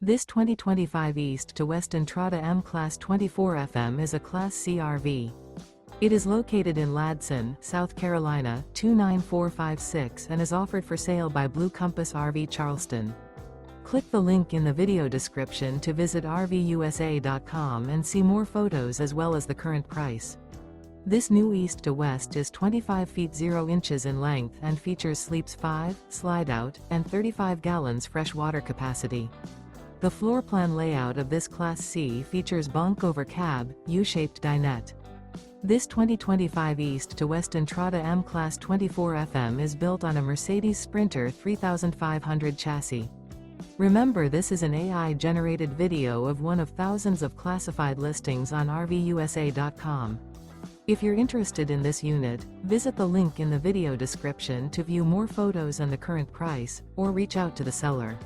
This 2025 East to West Entrada M-Class 24FM is a Class C RV. It is located in Ladson, South Carolina, 29456 and is offered for sale by Blue Compass RV Charleston. Click the link in the video description to visit RVUSA.com and see more photos as well as the current price. This new East to West is 25 feet 0 inches in length and features sleeps 5, Slideout, and 35 gallons fresh water capacity. The floor plan layout of this Class C features Bunk Over Cab, U-shaped dinette. This 2025 East to West Entrada M-Class 24FM is built on a Mercedes Sprinter 3500 chassis. Remember, this is an AI-generated video of one of thousands of classified listings on RVUSA.com. If you're interested in this unit, visit the link in the video description to view more photos and the current price, or reach out to the seller.